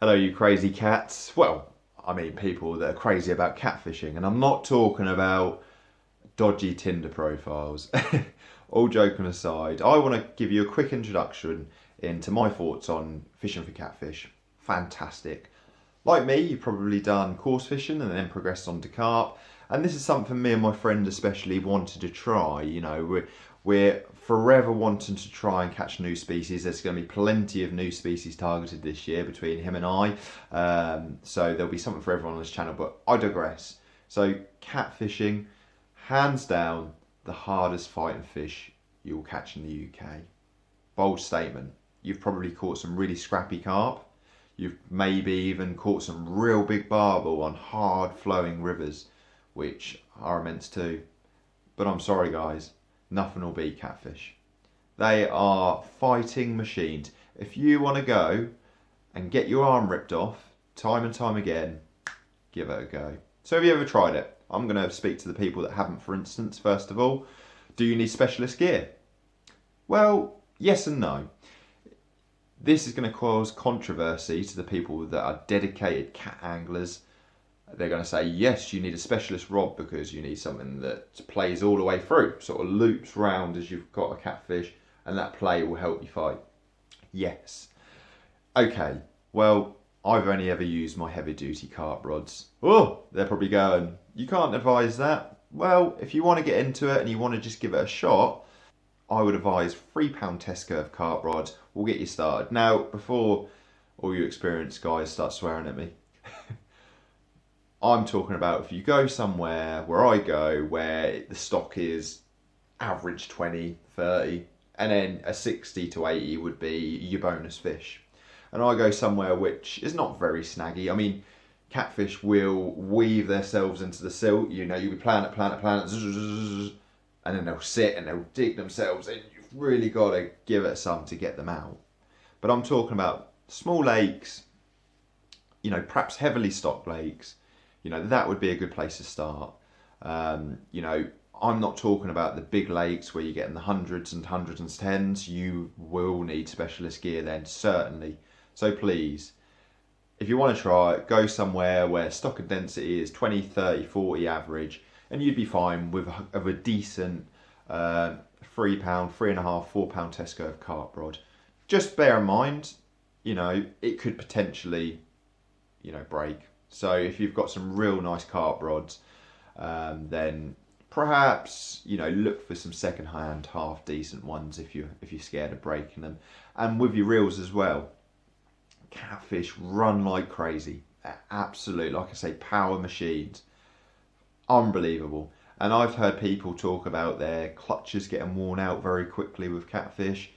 Hello, you crazy cats. Well, I mean people that are crazy about catfishing, and I'm not talking about dodgy Tinder profiles. All joking aside, I want to give you a quick introduction into my thoughts on fishing for catfish. Fantastic. Like me, you've probably done coarse fishing and then progressed on to carp. And this is something me and my friend especially wanted to try. We're forever wanting to try and catch new species. There's going to be plenty of new species targeted this year between him and I. So there'll be something for everyone on this channel, but I digress. So catfishing, hands down, the hardest fighting fish you'll catch in the UK. Bold statement. You've probably caught some really scrappy carp. You've maybe even caught some real big barbel on hard flowing rivers, which are immense too. But I'm sorry guys, nothing will beat catfish. They are fighting machines. If you want to go and get your arm ripped off time and time again, give it a go. So have you ever tried it? I'm going to speak to the people that haven't, for instance. First of all, do you need specialist gear? Well, yes and no. This is going to cause controversy to the people that are dedicated cat anglers. They're going to say, yes, you need a specialist rod because you need something that plays all the way through, sort of loops round as you've got a catfish, and that play will help you fight. Yes. Okay, well, I've only ever used my heavy duty carp rods. Oh, they're probably going, you can't advise that. Well, if you want to get into it and you want to just give it a shot, I would advise £3 test curve carp rod will get you started. Now, before all you experienced guys start swearing at me, I'm talking about if you go somewhere where I go, where the stock is average 20, 30, and then a 60 to 80 would be your bonus fish. And I go somewhere which is not very snaggy. I mean, catfish will weave themselves into the silt. You know, you'll be playing it, and then they'll sit and they'll dig themselves in. You've really got to give it some to get them out. But I'm talking about small lakes, you know, perhaps heavily stocked lakes. You know, that would be a good place to start. You know, I'm not talking about the big lakes where you're getting the hundreds and tens. You will need specialist gear then, certainly. So please, if you want to try it, go somewhere where stock and density is 20, 30, 40 average, and you'd be fine with a decent £3, £3.5, £4 test curve carp rod. Just bear in mind, you know, it could potentially, you know, break. So if you've got some real nice carp rods, then perhaps, you know, look for some second-hand, half decent ones if you're scared of breaking them. And with your reels as well, catfish run like crazy. They're absolute, like I say, power machines. Unbelievable. And I've heard people talk about their clutches getting worn out very quickly with catfish.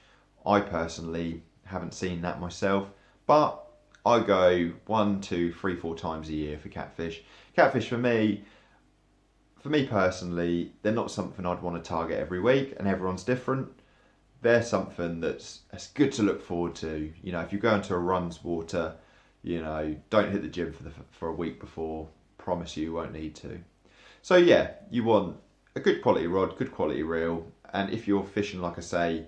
I personally haven't seen that myself, but I go 1, 2, 3, 4 times a year for catfish. Catfish for me personally, they're not something I'd want to target every week, and everyone's different. They're something that's good to look forward to. You know, if you go into a runs water, you know, don't hit the gym for a week before. Promise you won't need to. So yeah, you want a good quality rod, good quality reel, and if you're fishing, like I say,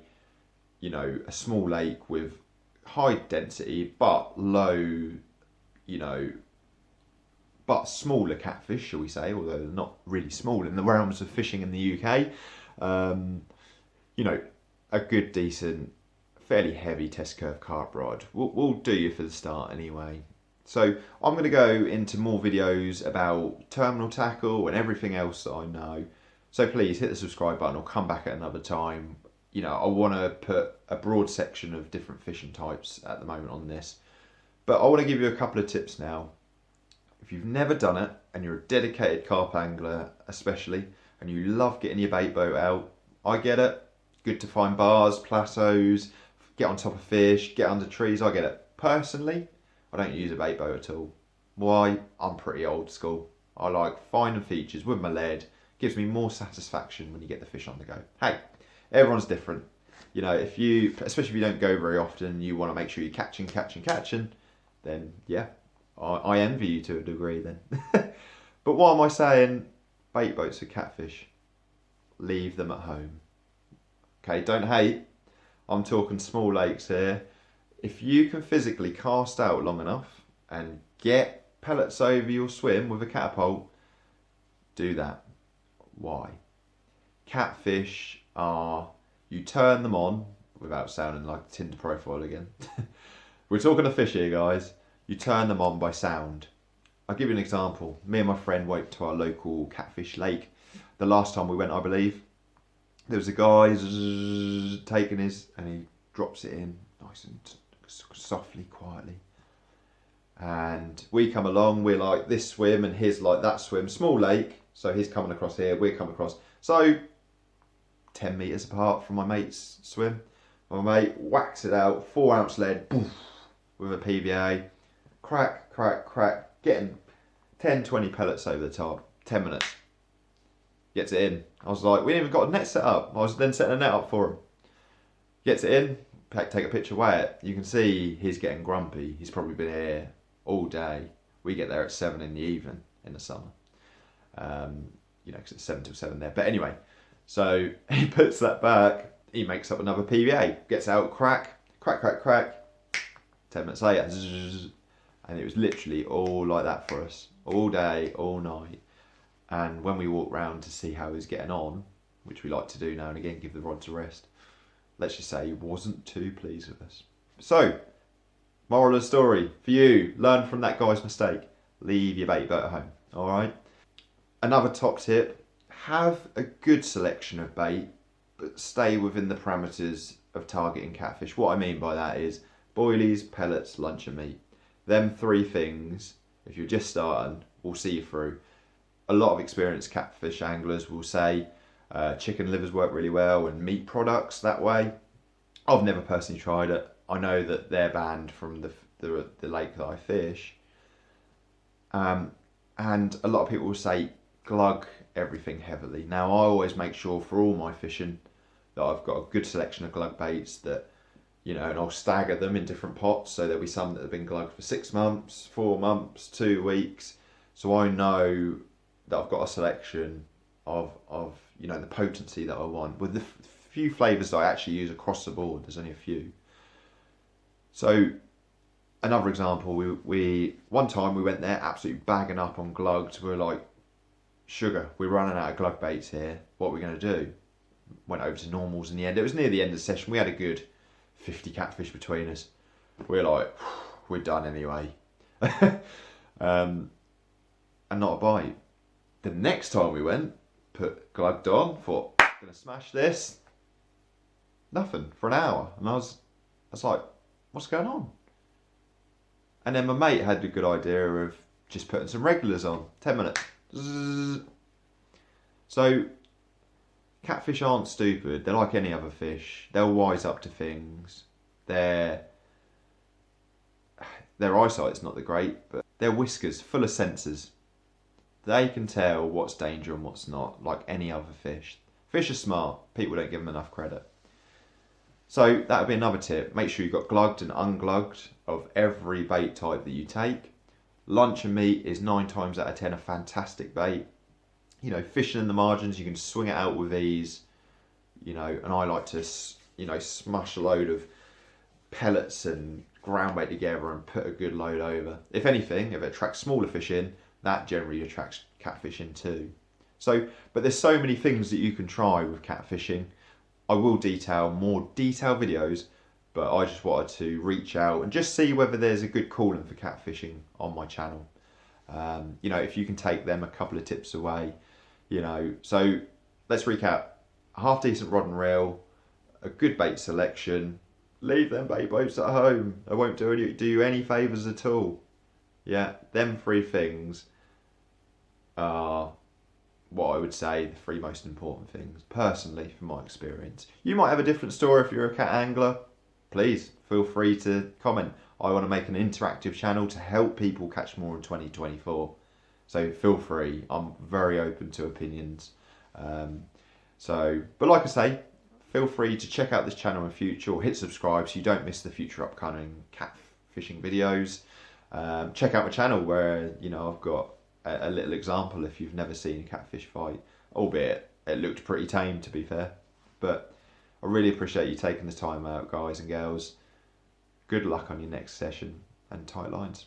you know, a small lake with high density but low, you know, but smaller catfish, shall we say, although they're not really small in the realms of fishing in the UK, you know, a good, decent, fairly heavy test curve carp rod will do you for the start anyway. So I'm going to go into more videos about terminal tackle and everything else that I know. So please hit the subscribe button or come back at another time. You know, I want to put a broad section of different fishing types at the moment on this. But I want to give you a couple of tips now. If you've never done it and you're a dedicated carp angler especially, and you love getting your bait boat out, I get it. Good to find bars, plateaus, get on top of fish, get under trees, I get it. Personally, I don't use a bait boat at all. Why? I'm pretty old school. I like finding features with my lead. Gives me more satisfaction when you get the fish on the go. Hey, everyone's different. You know, especially if you don't go very often, you want to make sure you're catching, then yeah, I envy you to a degree then. But what am I saying? Bait boats for catfish. Leave them at home. Okay, don't hate. I'm talking small lakes here. If you can physically cast out long enough and get pellets over your swim with a catapult, do that. Why? Catfish are, you turn them on, without sounding like a Tinder profile again. We're talking to fish here, guys. You turn them on by sound. I'll give you an example. Me and my friend went to our local catfish lake. The last time we went, I believe, there was a guy taking his, and he drops it in nice and softly, quietly. And we come along, we're like this swim and his like that swim. Small lake, so he's coming across here, we're coming across. So 10 metres apart from my mate's swim. My mate whacks it out, 4 ounce lead, poof, with a PVA. Crack, crack, crack, getting 10, 20 pellets over the top. 10 minutes. Gets it in. I was like, we ain't even got a net set up. I was then setting a net up for him. Gets it in, take a picture, weigh it. You can see he's getting grumpy. He's probably been here all day. We get there at 7 in the evening in the summer. You know, because it's 7 till 7 there. But anyway, so he puts that back. He makes up another PVA. Gets out, crack, crack, crack, crack. 10 minutes later, zzz, and it was literally all like that for us. All day, all night. And when we walked round to see how he was getting on, which we like to do now and again, give the rods a rest, let's just say he wasn't too pleased with us. So, moral of the story for you, learn from that guy's mistake. Leave your bait boat at home, all right? Another top tip, have a good selection of bait, but stay within the parameters of targeting catfish. What I mean by that is boilies, pellets, lunch and meat. Them 3 things, if you're just starting, will see you through. A lot of experienced catfish anglers will say chicken livers work really well and meat products that way. I've never personally tried it. I know that they're banned from the lake that I fish. And a lot of people will say glug everything heavily. Now I always make sure for all my fishing that I've got a good selection of glug baits that, you know, and I'll stagger them in different pots. So there'll be some that have been glugged for 6 months, 4 months, 2 weeks. So I know that I've got a selection of you know, the potency that I want. With the few flavours that I actually use across the board, there's only a few. So another example, we one time we went there absolutely bagging up on glugs. We were like, sugar, we're running out of glug baits here. What are we going to do? Went over to normals in the end. It was near the end of the session. We had a good 50 catfish between us. We're like, we're done anyway. And not a bite. The next time we went, put glugged on, thought, gonna smash this. Nothing for an hour. And I was like, what's going on? And then my mate had a good idea of just putting some regulars on. 10 minutes. Zzz. So, catfish aren't stupid. They're like any other fish. They'll wise up to things. Their eyesight's not the great, but their whiskers full of sensors. They can tell what's danger and what's not, like any other fish. Fish are smart. People don't give them enough credit. So that would be another tip. Make sure you've got glugged and unglugged of every bait type that you take. Lunch and meat is 9 times out of 10 a fantastic bait. You know, fishing in the margins, you can swing it out with ease. You know, and I like to, you know, smush a load of pellets and ground bait together and put a good load over. If anything, if it attracts smaller fish in, that generally attracts catfish in too. So, but there's so many things that you can try with catfishing. I will detail more detailed videos, but I just wanted to reach out and just see whether there's a good calling for catfishing on my channel. You know, if you can take them a couple of tips away, you know. So let's recap. A half decent rod and reel, a good bait selection, leave them bait boats at home. They won't do you any favours at all. Yeah, them 3 things are what I would say the 3 most important things, personally, from my experience. You might have a different story if you're a cat angler. Please, feel free to comment. I want to make an interactive channel to help people catch more in 2024. So feel free. I'm very open to opinions. But like I say, feel free to check out this channel in future or hit subscribe so you don't miss the future upcoming catfishing videos. Check out my channel where, you know, I've got a little example if you've never seen a catfish fight, albeit it looked pretty tame to be fair. But I really appreciate you taking the time out, guys and girls. Good luck on your next session and tight lines.